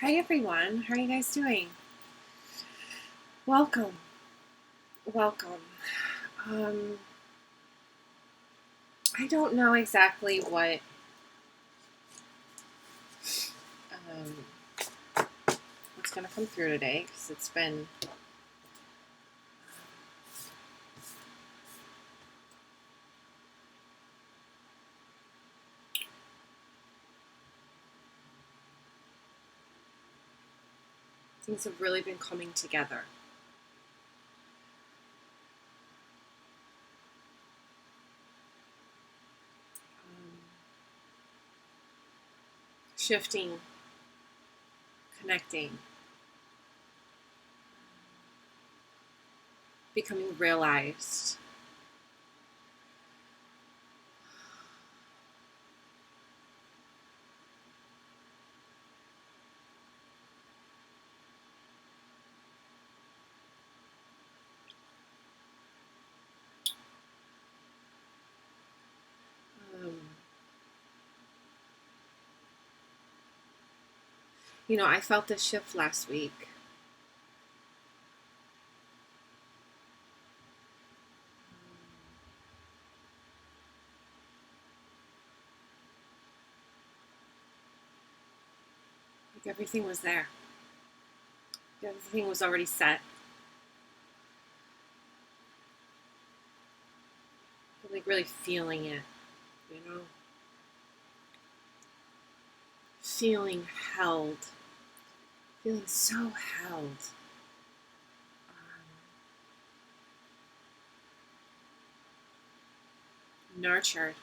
Hi everyone, how are you guys doing? Welcome. Um, I don't know exactly what's going to come through today because it's been things have really been coming together. Shifting, connecting, becoming realized. I felt this shift last week. Like everything was there. Everything was already set. Like really feeling it, feeling held, feeling so held. Nurtured,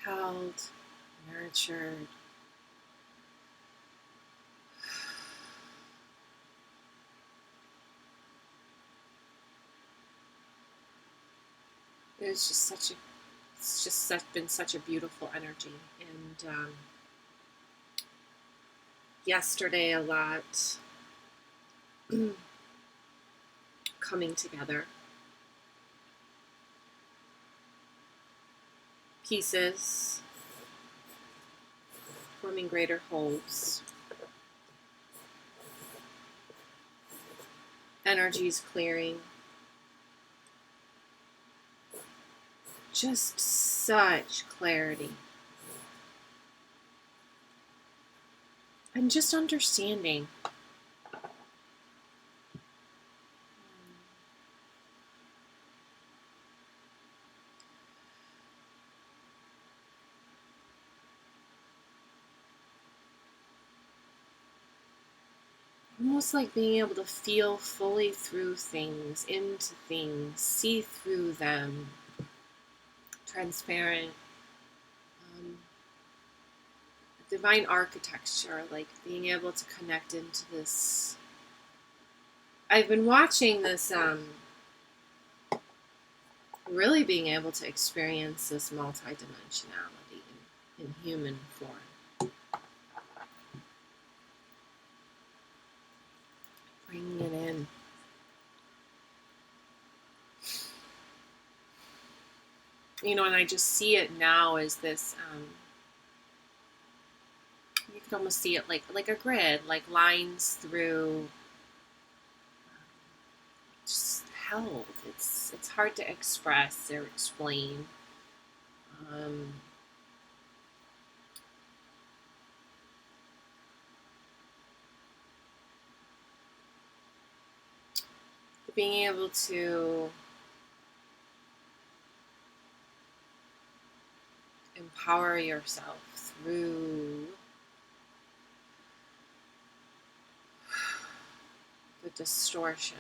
held, nurtured. It's just been such a beautiful energy. And yesterday, a lot coming together. Pieces forming greater wholes. Energies clearing. Just such clarity. And just understanding. Almost like being able to feel fully through things, into things, see through them. Transparent. Divine architecture, like being able to connect into this. I've been watching this, really being able to experience this multidimensionality in human form. Bringing it in. And I just see it now as this, you could almost see it like a grid, like lines through, just held. It's hard to express or explain. Being able to empower yourself through the distortion.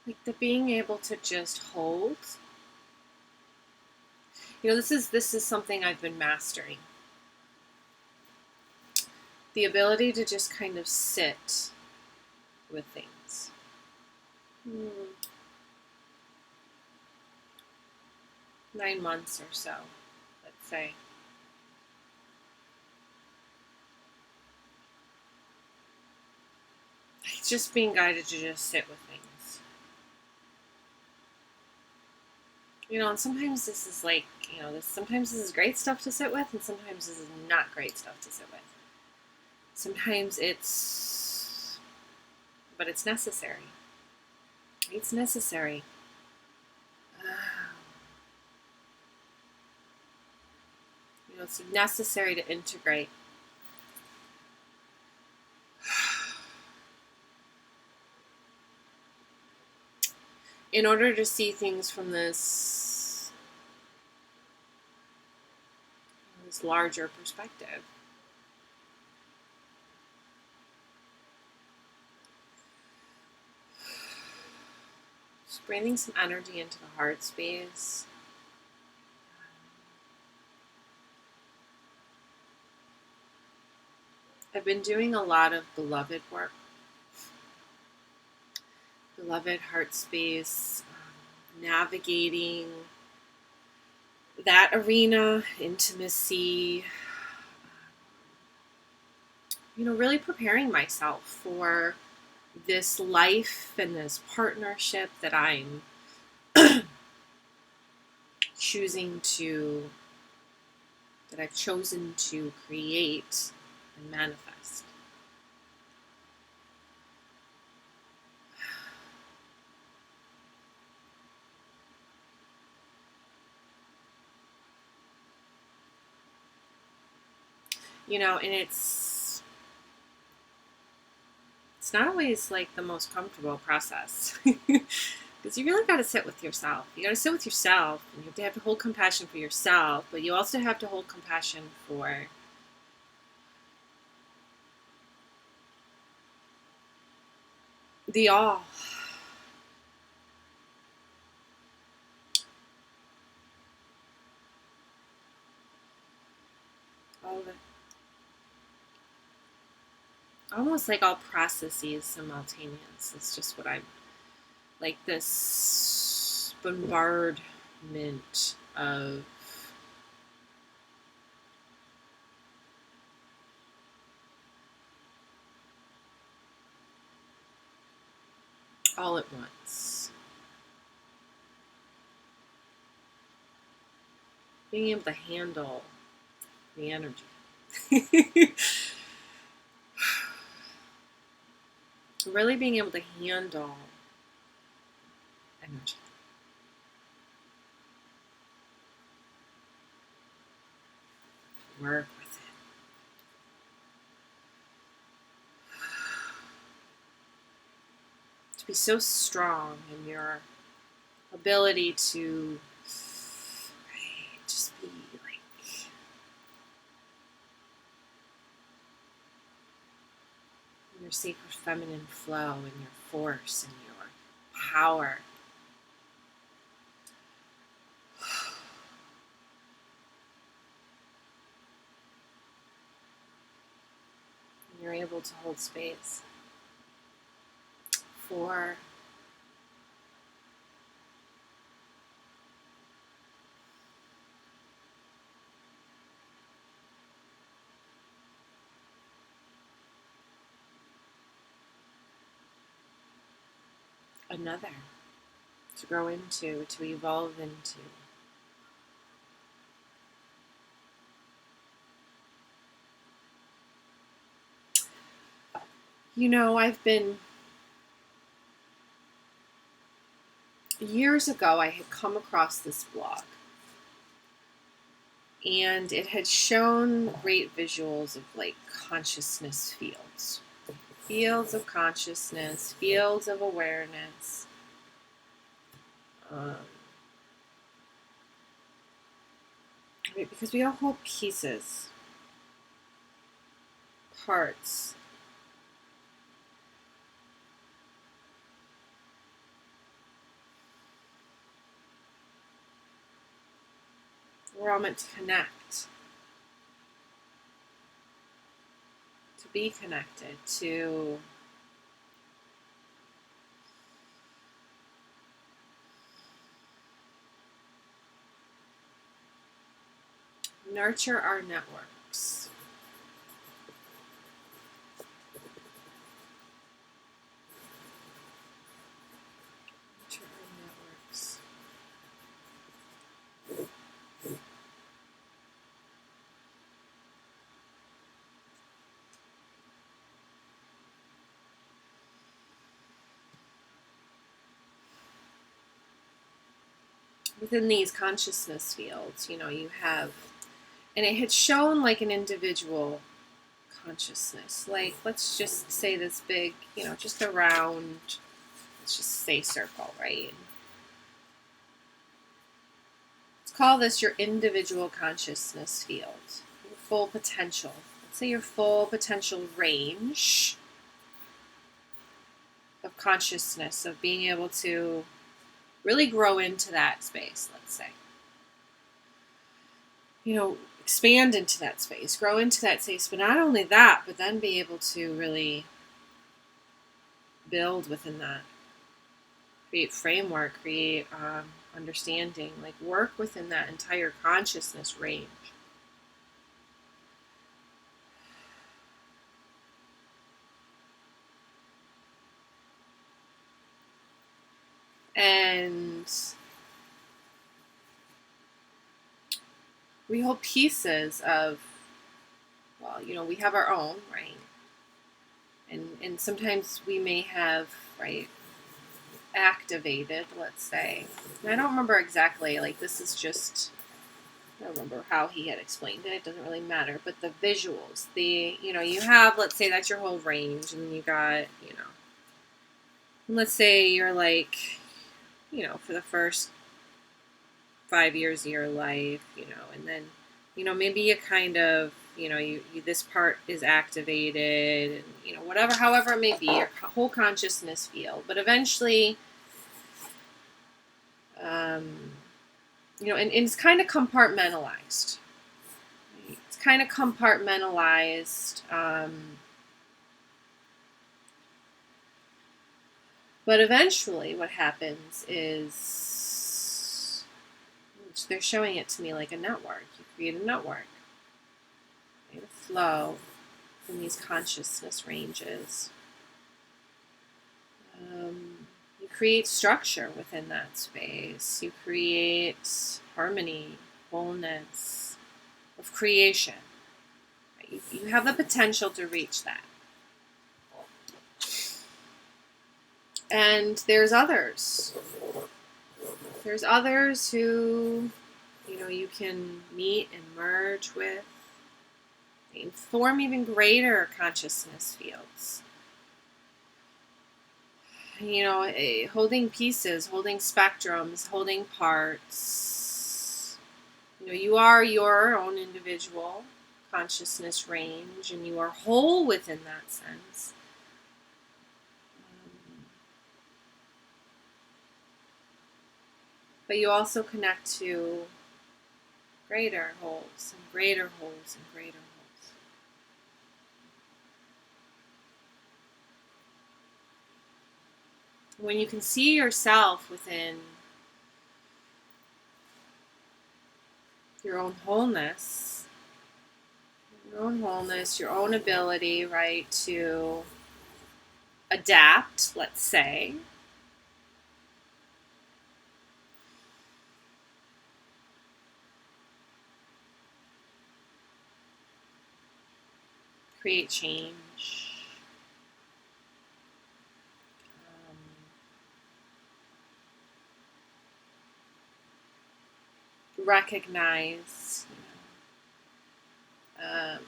Like the being able to just hold. This is something I've been mastering. The ability to just kind of sit with things. 9 months or so, let's say. just being guided to just sit with things. You know, and sometimes this is like, you know, sometimes this is great stuff to sit with, and sometimes this is not great stuff to sit with. Sometimes but it's necessary. It's necessary. You know, it's necessary to integrate. In order to see things from this larger perspective. Just breathing some energy into the heart space. I've been doing a lot of beloved work. Beloved heart space, navigating that arena, intimacy, you know, really preparing myself for this life and this partnership that I'm that I've chosen to create and manifest. You know, and it's not always like the most comfortable process. Because you really got to sit with yourself. You got to sit with yourself, and you have to hold compassion for yourself, but you also have to hold compassion for the all. All of it. Almost like all processes simultaneous. It's just what I'm like, this bombardment of all at once. Being able to handle the energy. Really being able to handle energy. Work with it. To be so strong in your ability to just be like in your sacred feminine flow, and your force and your power. And you're able to hold space for another to grow into, to evolve into. You know, years ago, I had come across this blog, and it had shown great visuals of like consciousness fields. Fields of consciousness, fields of awareness. Because we all hold pieces, parts. We're all meant to connect, to be connected, to nurture our networks. within these consciousness fields, you have, and it had shown like an individual consciousness. Like, let's just say this big, just a round, let's just say circle, right? Let's call this your individual consciousness field, your full potential. Let's say your full potential range of consciousness, of being able to really grow into that space, let's say. Expand into that space, grow into that space, but not only that, but then be able to really build within that, create framework, create understanding, like work within that entire consciousness range. And we hold pieces of, we have our own, right? And sometimes we may have, right, activated, let's say. And I don't remember exactly, like this is just, I don't remember how he had explained it. It doesn't really matter. But the visuals, you have, let's say that's your whole range, and then you got, let's say you're like, for the first 5 years of your life, and then, maybe you kind of, you this part is activated, and, whatever, however it may be, your whole consciousness field. But eventually, and it's kind of compartmentalized. It's kind of compartmentalized. But eventually what happens is, they're showing it to me like a network. You create a network. Create a flow in these consciousness ranges. You create structure within that space. You create harmony, wholeness of creation. You have the potential to reach that. And there's others. There's others who, you can meet and merge with, and form even greater consciousness fields. Holding pieces, holding spectrums, holding parts. You are your own individual consciousness range, and you are whole within that sense. But you also connect to greater wholes and greater wholes and greater wholes. When you can see yourself within your own wholeness, your own ability, right, to adapt, let's say, create change, recognize, I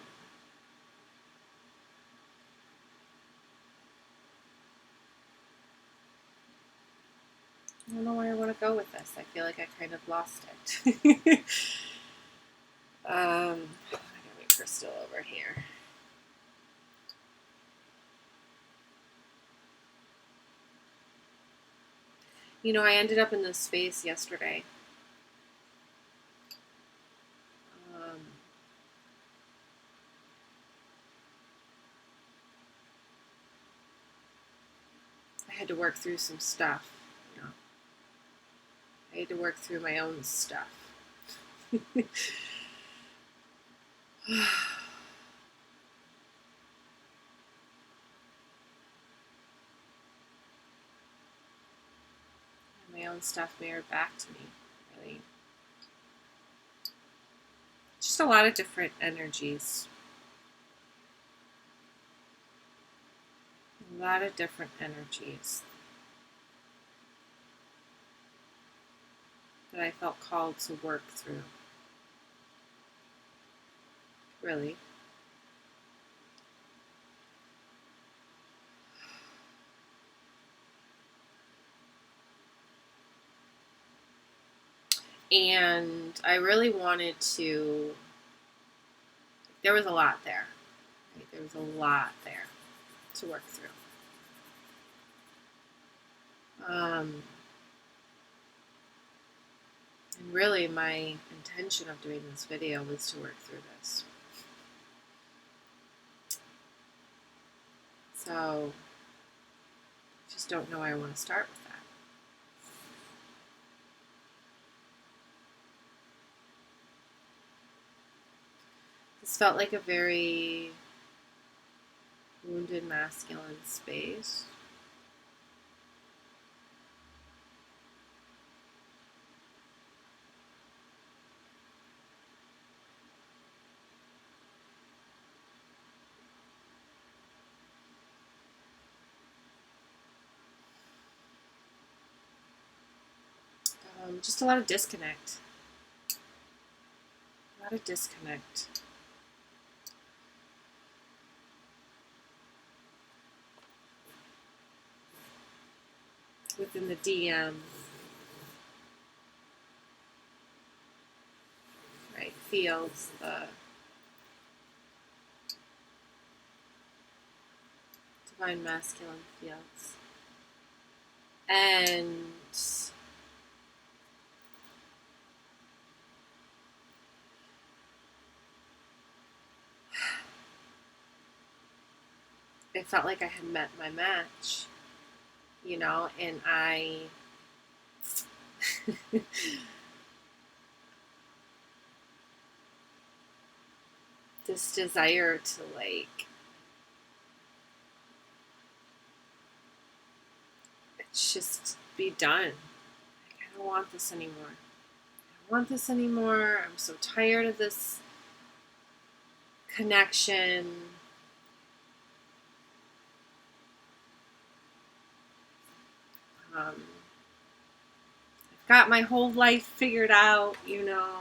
don't know where I want to go with this. I feel like I kind of lost it. I got my crystal over here. I ended up in this space yesterday. I had to work through some stuff. I had to work through my own stuff. My own stuff mirrored back to me, really. Just a lot of different energies. A lot of different energies that I felt called to work through. Really. And I really wanted to, there was a lot there. Right? There was a lot there to work through. And really my intention of doing this video was to work through this. So, just don't know where I want to start with that. This felt like a very wounded masculine space. Just a lot of disconnect. A lot of disconnect. Within the DM. Right, fields, the divine masculine fields. And it felt like I had met my match, you know, and I this desire to like just be done. Like, I don't want this anymore. I don't want this anymore. I'm so tired of this connection. I've got my whole life figured out, you know.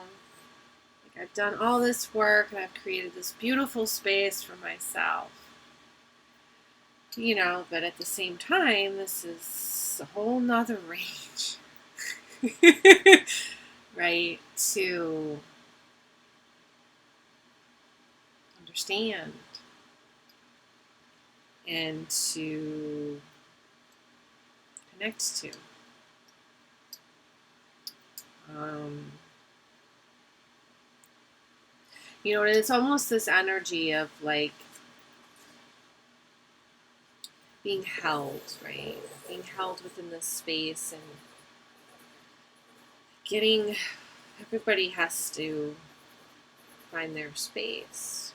Like, I've done all this work and I've created this beautiful space for myself. You know, but at the same time, this is a whole nother range. Right? To understand and to connect to. You know, and it's almost this energy of like being held, right? Being held within this space and getting, everybody has to find their space.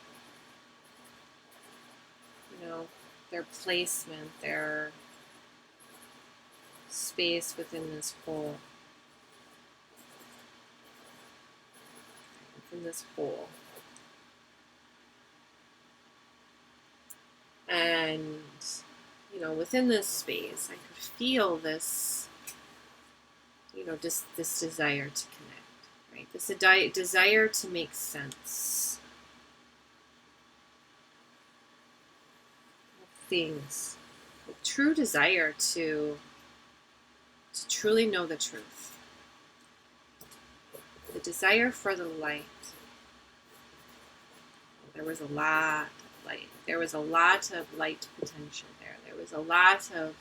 You know, their placement, their space within this whole. Within this whole. And, you know, within this space, I could feel this, you know, just this desire to connect, right? This desire to make sense of things. A true desire to truly know the truth. The desire for the light. There was a lot of light. There was a lot of light potential there. There was a lot of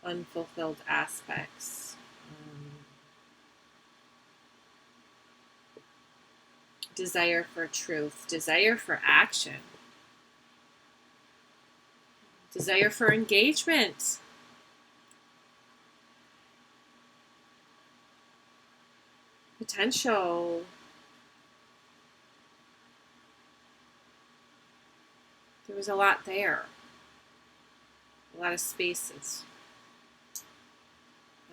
unfulfilled aspects. Desire for truth. Desire for action. Desire for engagement. Potential. There was a lot there. A lot of spaces.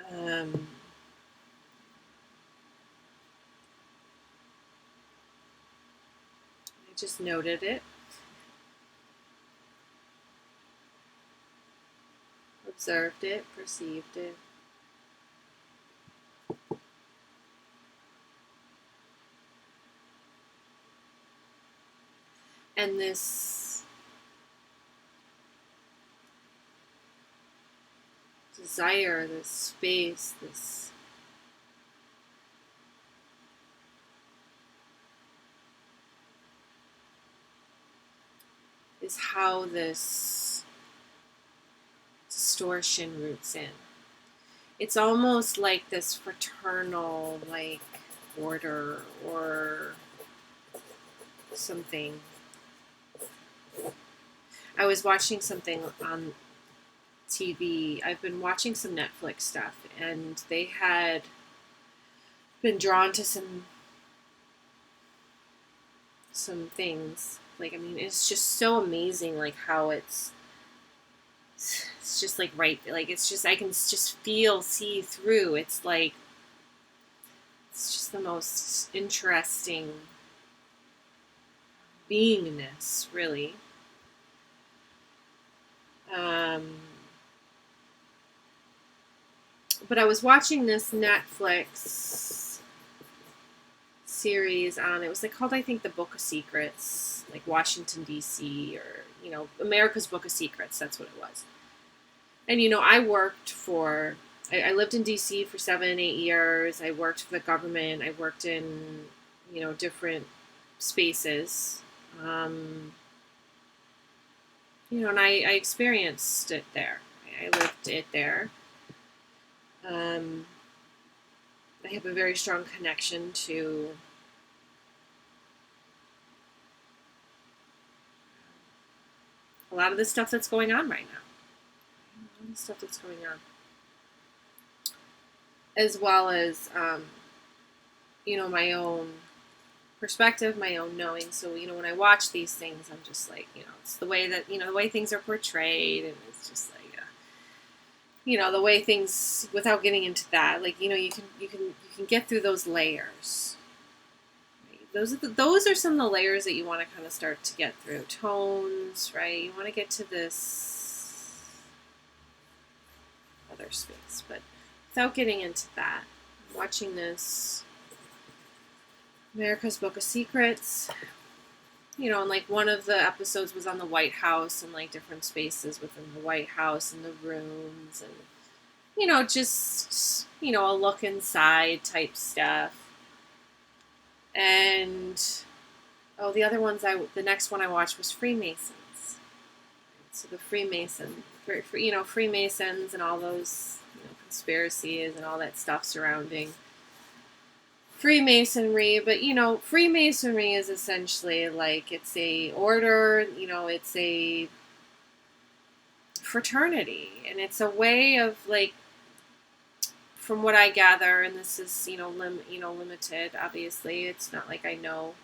I just noted it. observed it, perceived it. And this desire, this space, this is how this distortion roots in. It's almost like this fraternal, like, order or something. I was watching something on TV. I've been watching some Netflix stuff, and they had been drawn to some things. Like, I mean, it's just so amazing, like, how it's just like right, like, it's just, I can just see through. It's like, it's just the most interesting beingness, really. But I was watching this Netflix series on, it was like called, I think, The Book of Secrets, like Washington, D.C., or, America's Book of Secrets, that's what it was. And, I worked for, I lived in D.C. for 7, 8 years. I worked for the government. I worked in, different spaces. And I experienced it there. I lived it there. I have a very strong connection to a lot of the stuff that's going on right now. A lot of the stuff that's going on. As well as, my own perspective, my own knowing. So, when I watch these things, I'm just like, it's the way that, the way things are portrayed, and it's just like, the way things, without getting into that, like, you can get through those layers. Right? Those are some of the layers that you want to kind of start to get through. Tones, right? You want to get to this other space, but without getting into that, watching this America's Book of Secrets, and like one of the episodes was on the White House and like different spaces within the White House and the rooms and, just, a look inside type stuff. And, the next one I watched was Freemasons. So the Freemasons and all those, conspiracies and all that stuff surrounding Freemasonry. But, Freemasonry is essentially like, it's a order, it's a fraternity, and it's a way of, like, from what I gather, and this is, limited, obviously, it's not like I know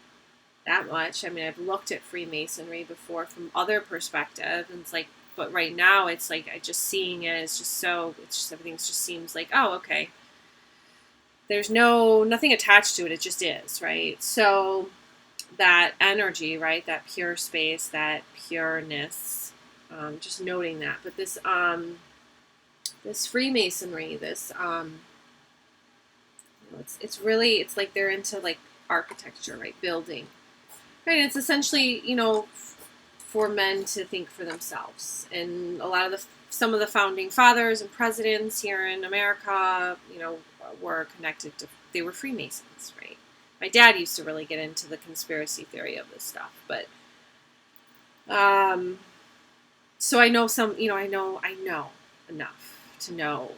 that much. I mean, I've looked at Freemasonry before from other perspective, and it's like, but right now, it's like, I just seeing it is just so, it's just, everything just seems like, oh, okay. There's nothing attached to it, it just is, right? So, that energy, right, that pure space, that pureness, just noting that. But this Freemasonry, this, it's really, it's like they're into, like, architecture, right, building, right? It's essentially, for men to think for themselves. And a lot of some of the founding fathers and presidents here in America, were connected to, they were Freemasons, right? My dad used to really get into the conspiracy theory of this stuff, but, so I know some, I know enough to know,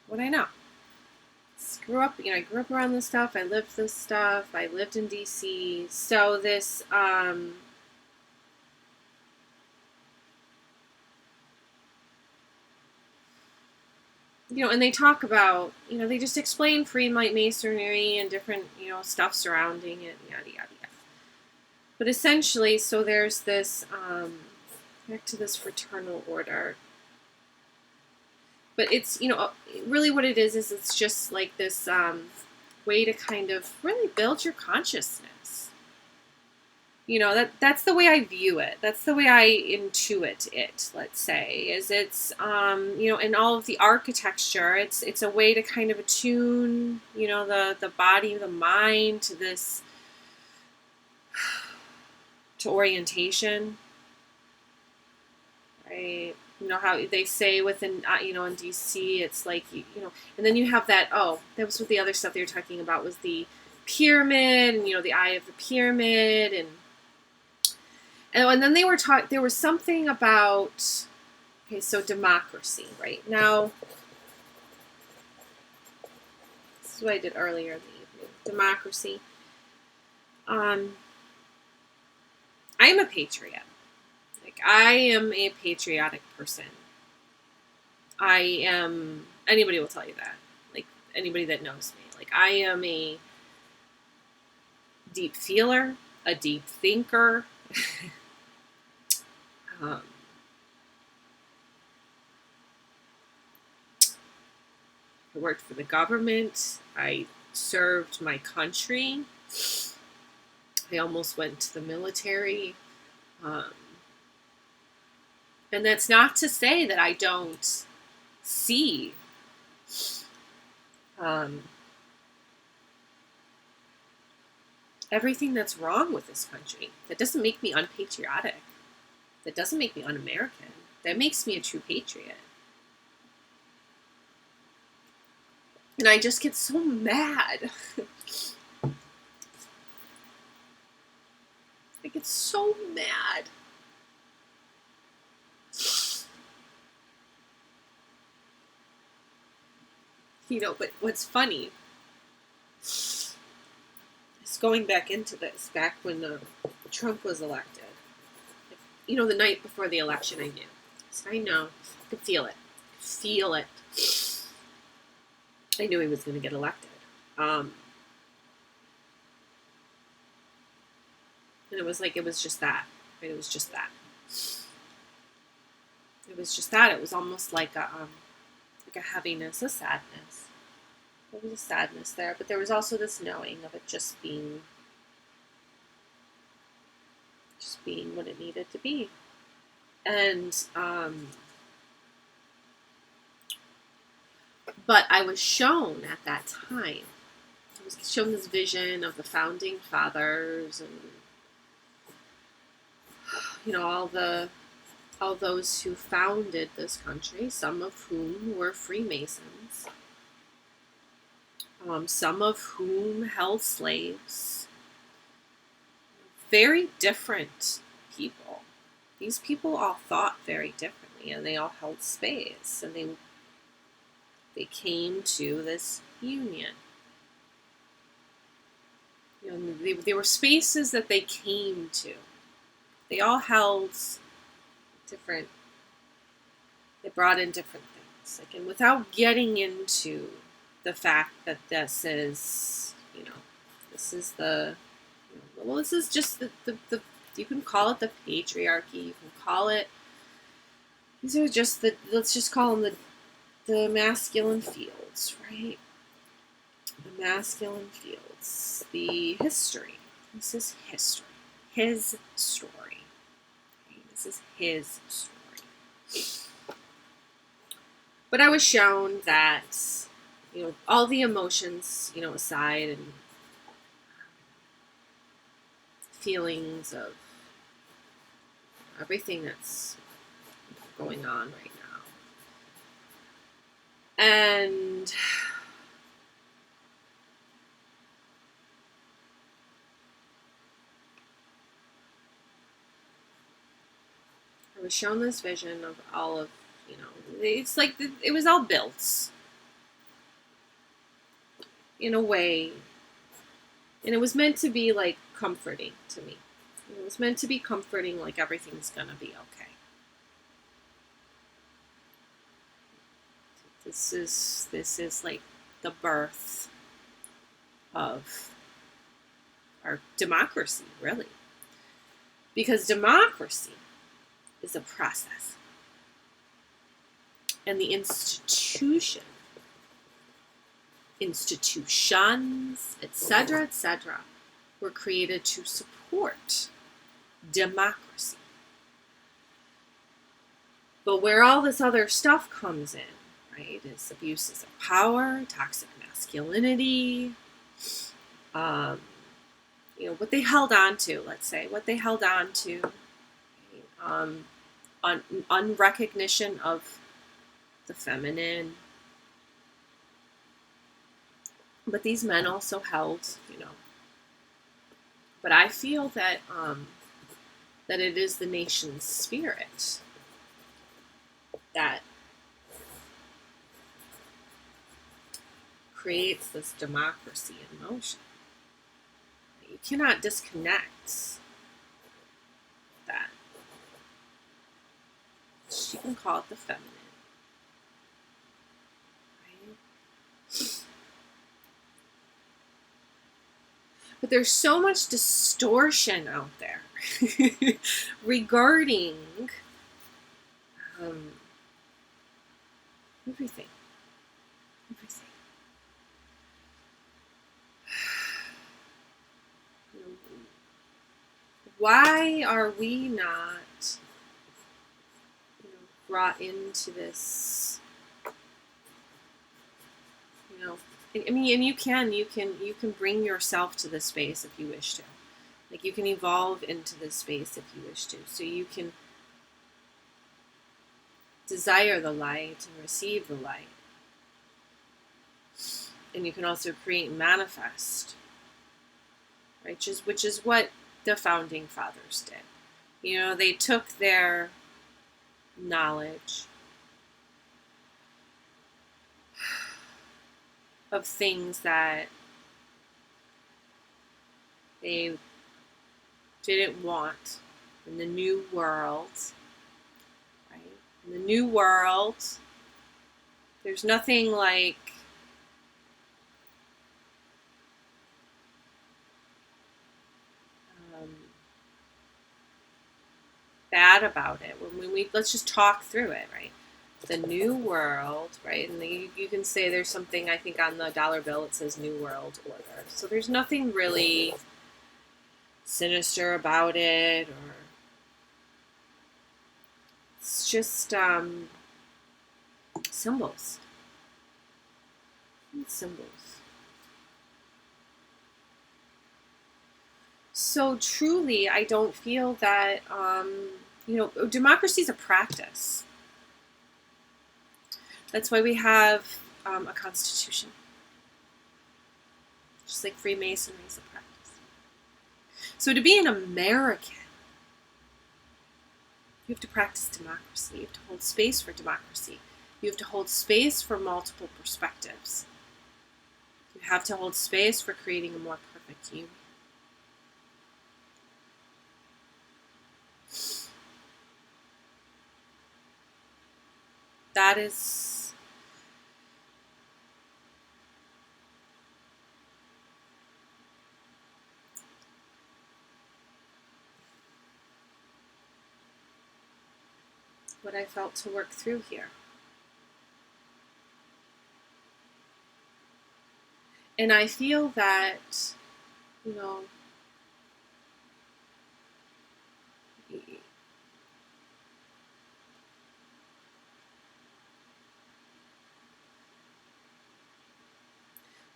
what I know. I grew up around this stuff. I lived this stuff. I lived in D.C. So this, and they talk about, they just explain Freemasonry and different, stuff surrounding it, yada, yada, yada. But essentially, so there's this, back to this fraternal order. But it's, really what it is it's just like this way to kind of really build your consciousness. that's the way I view it. That's the way I intuit it, let's say, is it's, in all of the architecture, it's a way to kind of attune, the body, the mind to this, to orientation, right? How they say within, in DC, it's like, and then you have that, that was what the other stuff they were talking about was the pyramid and, the eye of the pyramid and then they were there was something about, okay, so democracy, right? Now, this is what I did earlier in the evening. Democracy. I am a patriot. Like, I am a patriotic person. Anybody will tell you that. Like, anybody that knows me. Like, I am a deep feeler, a deep thinker. I worked for the government. I served my country. I almost went to the military. And that's not to say that I don't see everything that's wrong with this country. That doesn't make me unpatriotic. That doesn't make me un-American. That makes me a true patriot. And I just get so mad. I get so mad. But what's funny is going back into this, back when Trump was elected. The night before the election, I knew. So I know. I could feel it. Feel it. I knew he was going to get elected. And it was like, it was just that. Right? It was just that. It was just that. It was almost like a heaviness, a sadness. There was a sadness there, but there was also this knowing of it just being what it needed to be. And, but I was shown at that time, I was shown this vision of the founding fathers and, all those who founded this country, some of whom were Freemasons, some of whom held slaves. Very different people. These people all thought very differently, and they all held space, and they came to this union. They were spaces that they came to. They all held different. They brought in different things, and without getting into the fact that this is, this is the. Well, this is just the you can call it the patriarchy, you can call it, these are just let's just call them the masculine fields, right? The masculine fields, the history. This is history. His story. Okay? This is his story. But I was shown that, all the emotions, aside and feelings of everything that's going on right now. And I was shown this vision of all of, it's like it was all built in a way, and it was meant to be like comforting to me. It was meant to be comforting, like everything's gonna be okay. This is like the birth of our democracy, really. Because democracy is a process. And the institutions, etc., were created to support democracy. But where all this other stuff comes in, right, is abuses of power, toxic masculinity, what they held on to, let's say, what they held on to, unrecognition of the feminine. But these men also held, but I feel that that it is the nation's spirit that creates this democracy in motion. You cannot disconnect that. You can call it the feminine. Right? But there's so much distortion out there regarding everything. Why are we not brought into this? I mean, and you can bring yourself to this space if you wish to. Like, you can evolve into this space if you wish to. So you can desire the light and receive the light. And you can also create and manifest, right? Which is what the founding fathers did. They took their knowledge of things that they didn't want in the new world, right? In the new world, there's nothing like bad about it. When let's just talk through it, right? The new world, right? And you can say there's something, I think, on the dollar bill it says New World Order. So there's nothing really sinister about it, or it's just symbols. Symbols. So truly, I don't feel that, democracy is a practice. That's why we have a constitution. Just like Freemasonry is a practice. So to be an American, you have to practice democracy. You have to hold space for democracy. You have to hold space for multiple perspectives. You have to hold space for creating a more perfect union. That is what I felt to work through here. And I feel that,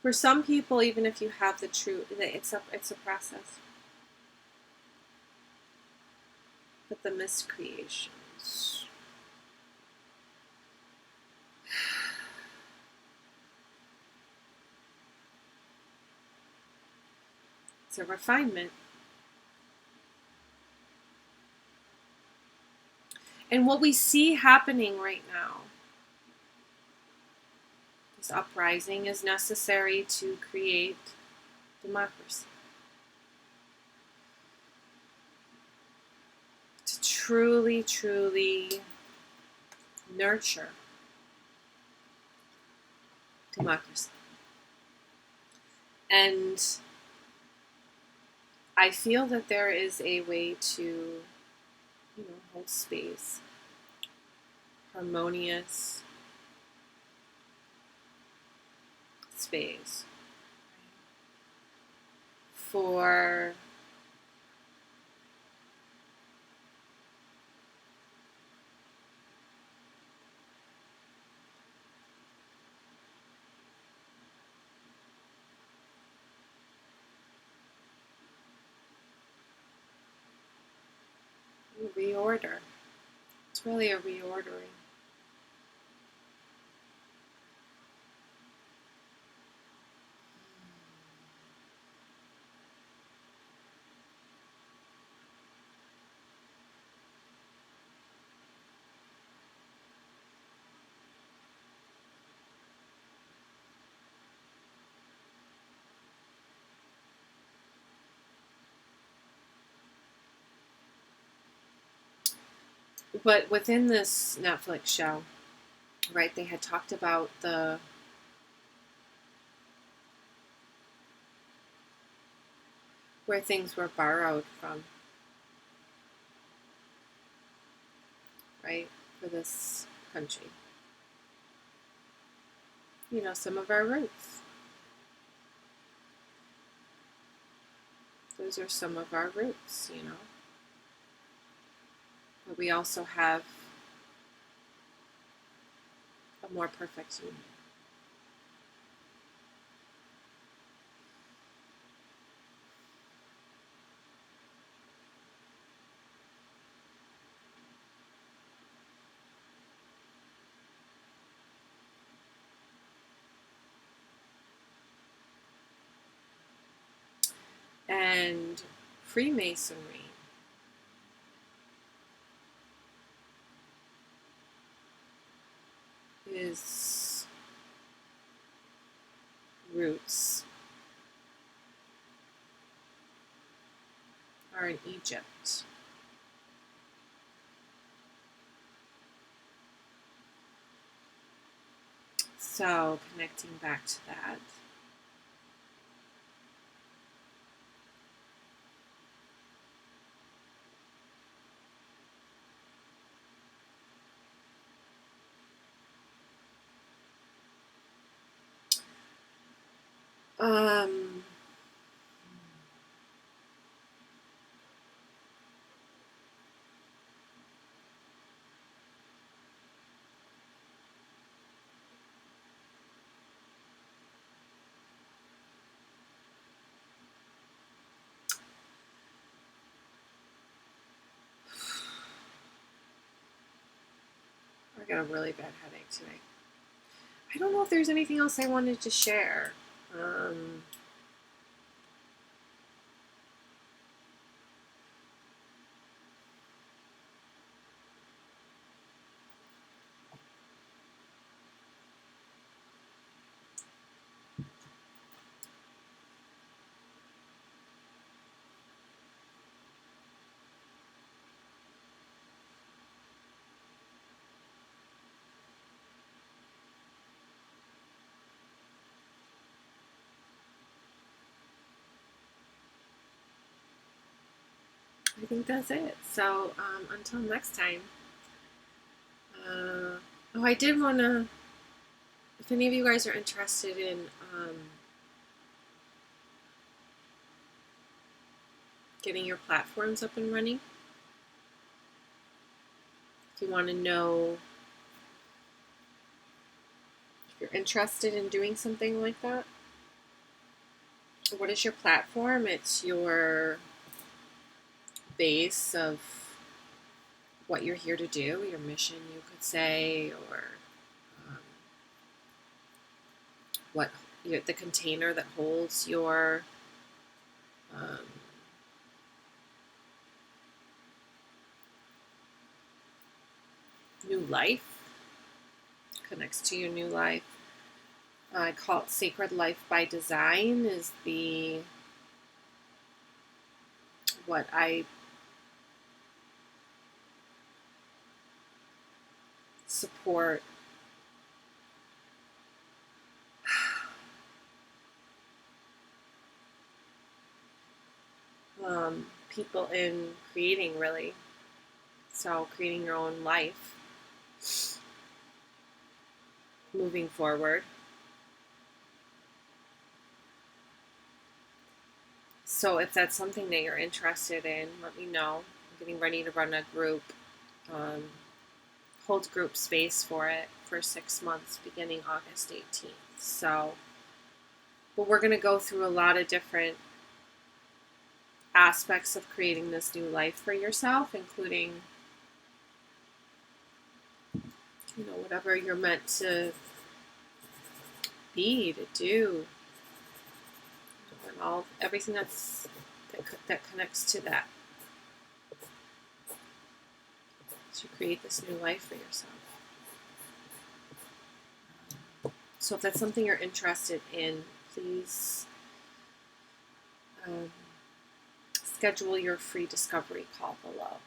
for some people, even if you have the truth, it's a process. But the miscreations. It's a refinement. And what we see happening right now, this uprising, is necessary to create democracy. To truly, truly nurture democracy. And I feel that there is a way to, hold space, harmonious space for reorder. It's really a reordering. But within this Netflix show, right, they had talked about where things were borrowed from, right, for this country. You know, some of our roots. Those are some of our roots, you know. But we also have a more perfect union. And Freemasonry is roots are in Egypt. So connecting back to that. I got a really bad headache today. I don't know if there's anything else I wanted to share. I think that's it. So until next time. I did want to, if any of you guys are interested in getting your platforms up and running, if you want to know, if you're interested in doing something like that, what is your platform? It's your base of what you're here to do, your mission, you could say, or what the container that holds your new life, connects to your new life. I call it Sacred Life by Design is what I support people in creating, really. So creating your own life, moving forward. So if that's something that you're interested in, let me know. I'm getting ready to run a group, hold group space for it for 6 months beginning August 18th. So, but we're going to go through a lot of different aspects of creating this new life for yourself, including whatever you're meant to be, to do, and everything that connects to that, to create this new life for yourself. So if that's something you're interested in, please schedule your free discovery call below.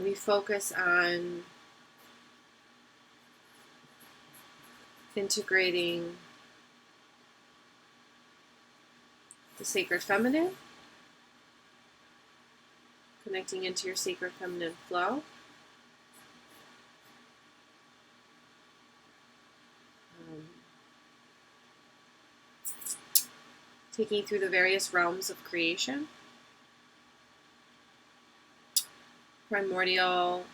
We focus on integrating the sacred feminine, connecting into your sacred feminine flow, taking through the various realms of creation, primordial.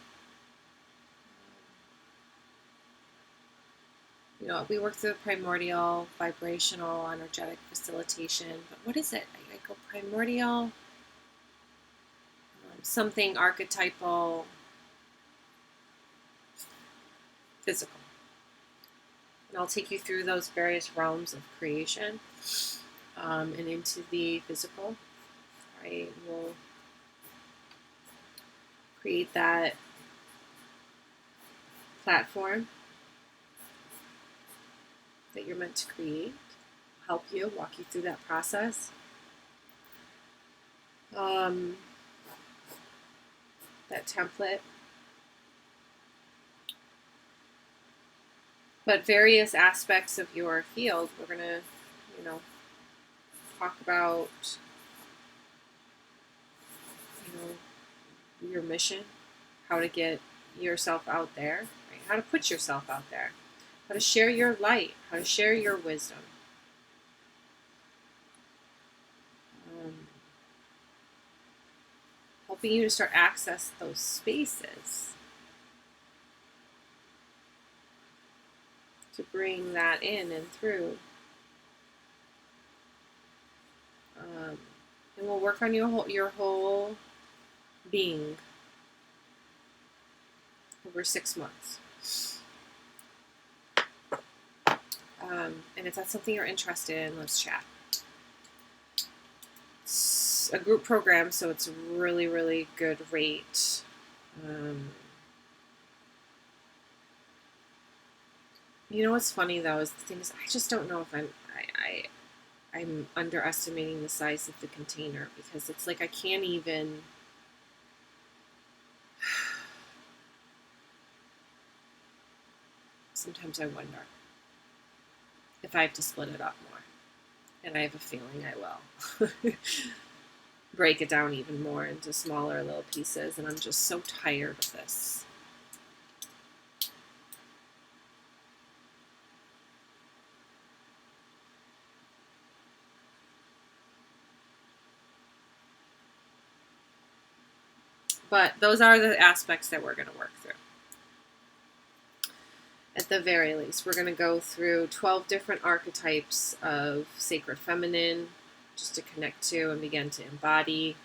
We work through the primordial, vibrational, energetic facilitation. But what is it? I go primordial, something archetypal, physical. And I'll take you through those various realms of creation and into the physical. Right? We'll create that platform that you're meant to create, help you, walk you through that process. That template. But various aspects of your field, we're going to, talk about, your mission, how to get yourself out there, right? How to put yourself out there, how to share your light, how to share your wisdom. Helping you to start access those spaces to bring that in and through. And we'll work on your whole being over 6 months. And if that's something you're interested in, let's chat. It's a group program, so it's a really, really good rate. What's funny though is the thing is I just don't know if I'm underestimating the size of the container, because it's like I can't even. Sometimes I wonder if I have to split it up more, and I have a feeling I will. Break it down even more into smaller little pieces, and I'm just so tired of this. But those are the aspects that we're going to work through. At the very least, we're going to go through 12 different archetypes of sacred feminine, just to connect to and begin to embody.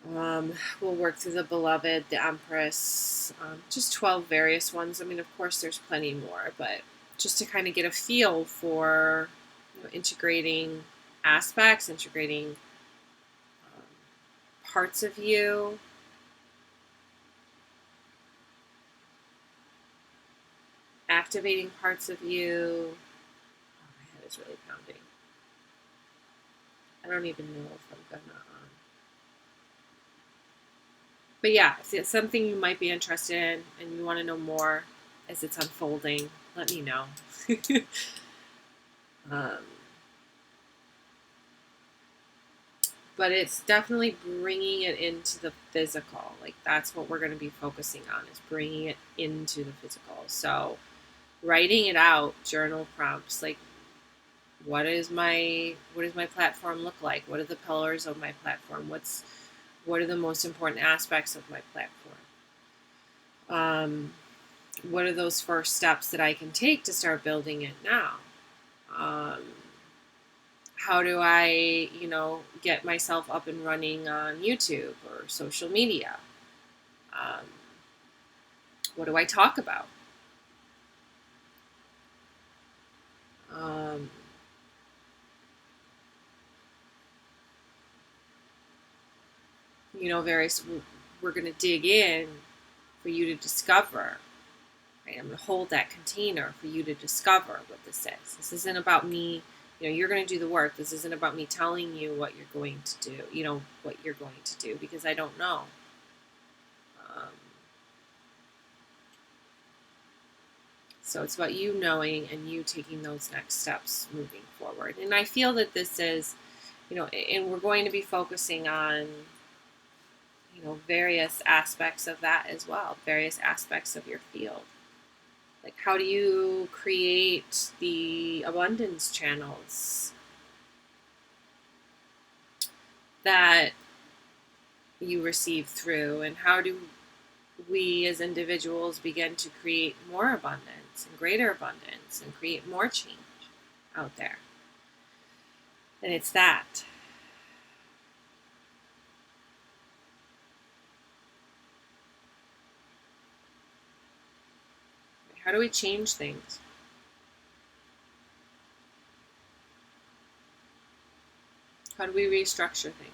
We'll work through the beloved, the empress, just 12 various ones. I mean, of course, there's plenty more, but just to kind of get a feel for integrating aspects, integrating parts of you. Activating parts of you. Oh, my head is really pounding. I don't even know if I'm gonna. But yeah, if it's something you might be interested in and you want to know more as it's unfolding, let me know. But it's definitely bringing it into the physical. Like that's what we're going to be focusing on, is bringing it into the physical. So writing it out, journal prompts, like what does my platform look like? What are the pillars of my platform? What are the most important aspects of my platform? What are those first steps that I can take to start building it now? How do I, get myself up and running on YouTube or social media? What do I talk about? We're going to dig in for you to discover. Right? I'm going to hold that container for you to discover what this is. This isn't about me. You're going to do the work. This isn't about me telling you what you're going to do, what you're going to do, because I don't know. So it's about you knowing and you taking those next steps moving forward. And I feel that this is, and we're going to be focusing on, various aspects of that as well, various aspects of your field. Like, how do you create the abundance channels that you receive through, and how do we as individuals begin to create more abundance and greater abundance and create more change out there? And it's that. How do we change things? How do we restructure things?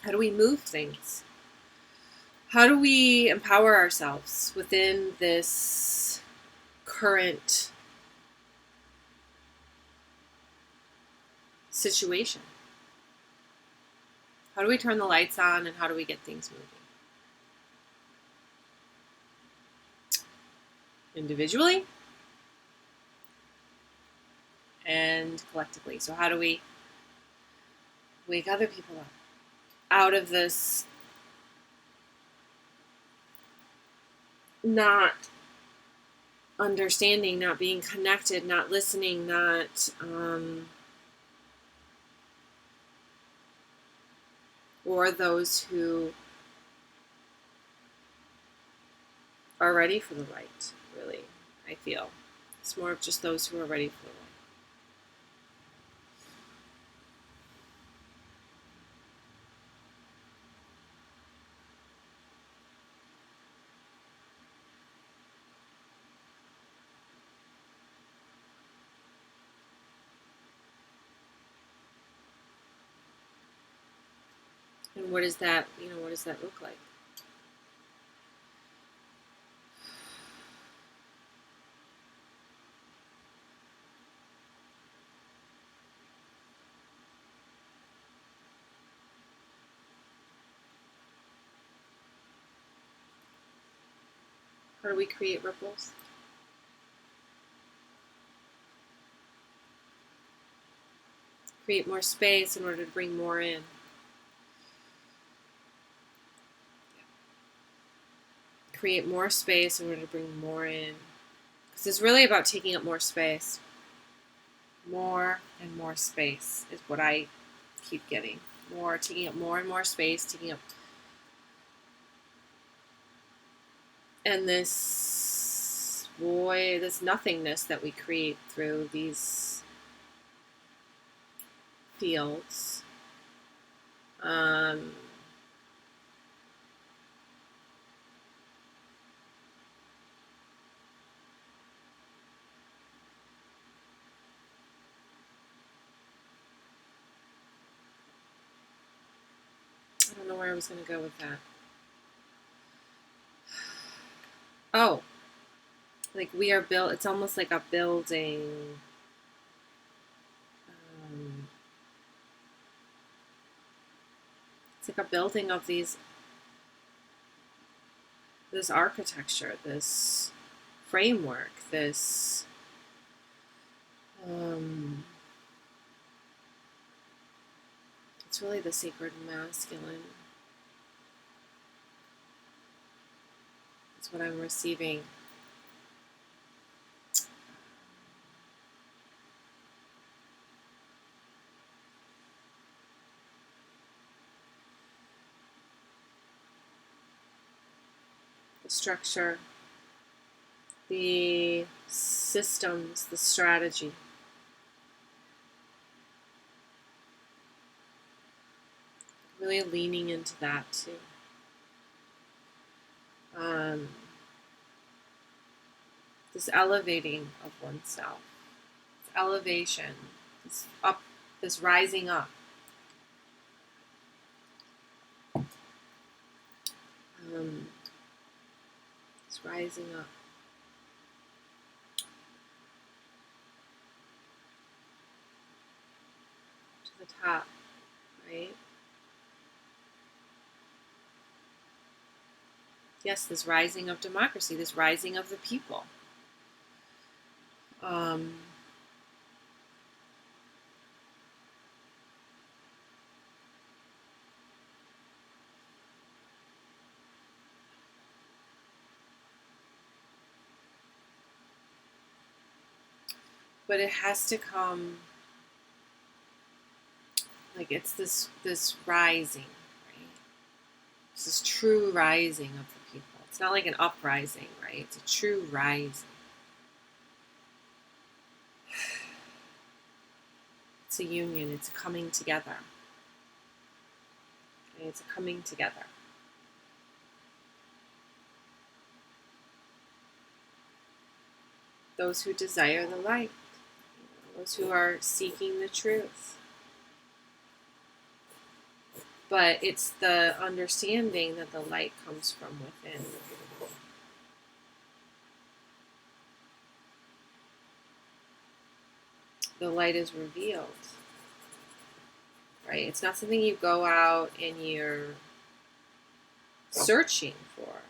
How do we move things? How do we empower ourselves within this current situation? How do we turn the lights on, and how do we get things moving? Individually and collectively. So how do we wake other people up out of this not understanding, not being connected, not listening, not or those who are ready for the light, really, I feel. It's more of just those who are ready for the light. And what does that look like? How do we create ripples? Create more space in order to bring more in. Create more space in order to bring more in. Because it's really about taking up more space. More and more space is what I keep getting. Taking up more and more space, taking up. And this nothingness that we create through these fields. I don't know where I was going to go with that. Oh, like we are built, it's almost like a building. It's like a building of this architecture, this framework, this it's really the sacred masculine. It's what I'm receiving. the structure, the systems, the strategy. Really leaning into that too. This elevating of oneself, this elevation, this rising up. This rising up. To the top, right? Yes, this rising of democracy, this rising of the people. But it has to come, like it's this rising, right? It's this true rising of the people. It's not like an uprising, right? It's a true rising. It's a union. It's a coming together. Okay? It's a coming together. Those who desire the light, those who are seeking the truth. But it's the understanding that the light comes from within. The light is revealed, right? It's not something you go out and you're searching for.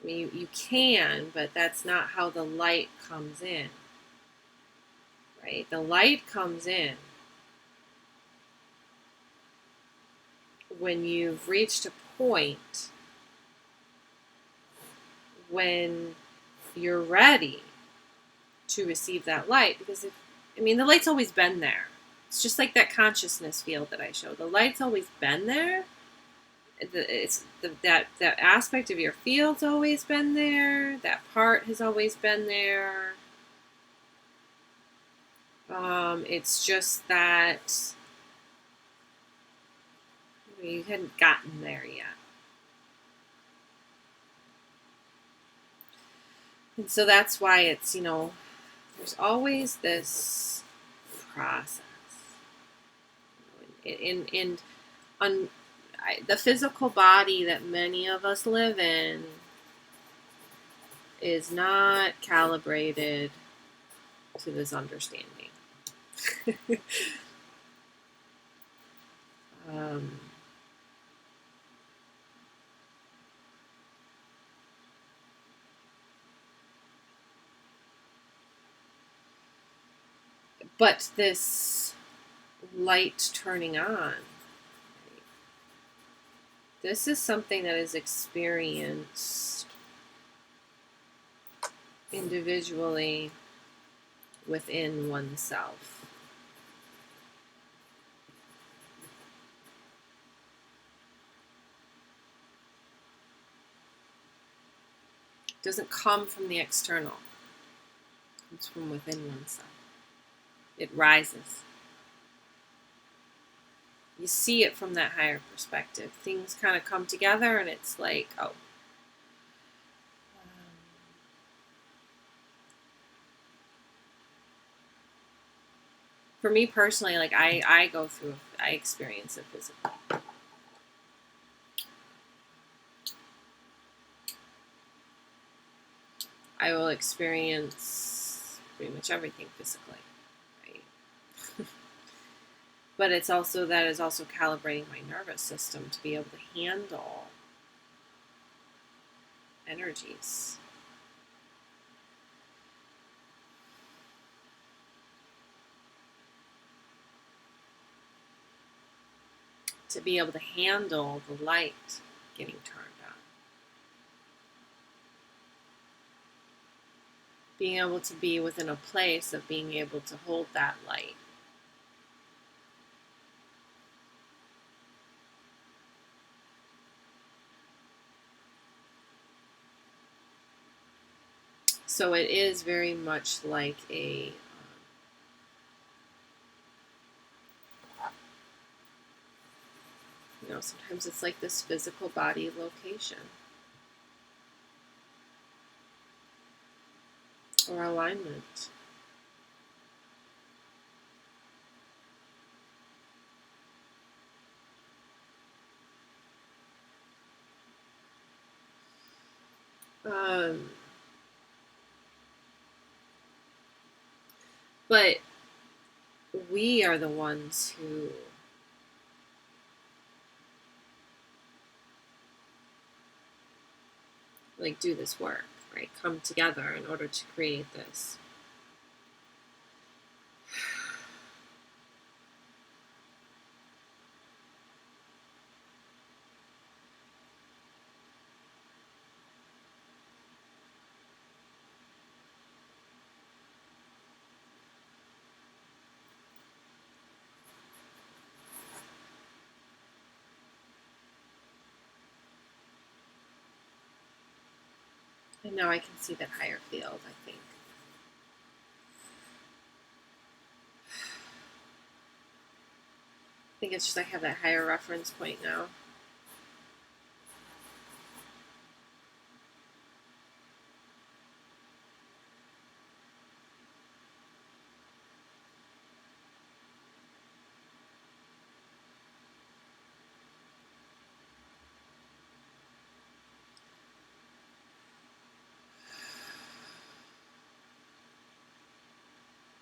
I mean, you can, but that's not how the light comes in, right? The light comes in when you've reached a point when you're ready to receive that light. Because the light's always been there. It's just like that consciousness field that I showed. The light's always been there. That aspect of your field's always been there. That part has always been there. It's just that you hadn't gotten there yet. And so that's why it's, there's always this process. The physical body that many of us live in is not calibrated to this understanding. But this light turning on, this is something that is experienced individually within oneself. It doesn't come from the external. It comes from within oneself. It rises. You see it from that higher perspective. Things kind of come together and it's like, oh. For me personally, like I experience it physically. I will experience pretty much everything physically, right? But it's also calibrating my nervous system to be able to handle energies. To be able to handle the light getting turned on. Being able to be within a place of being able to hold that light. So it is very much like a sometimes it's like this physical body location or alignment. But we are the ones who like do this work, right? Come together in order to create this. And now I can see that higher field, I think. I think it's just I have that higher reference point now.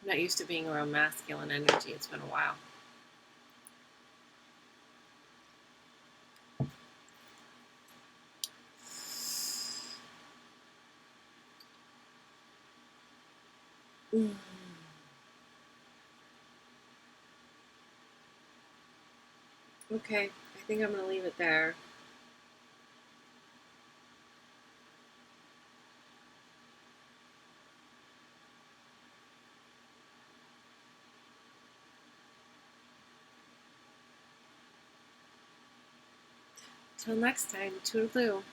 I'm not used to being around masculine energy. It's been a while. Okay, I think I'm going to leave it there. Till next time, toodaloo.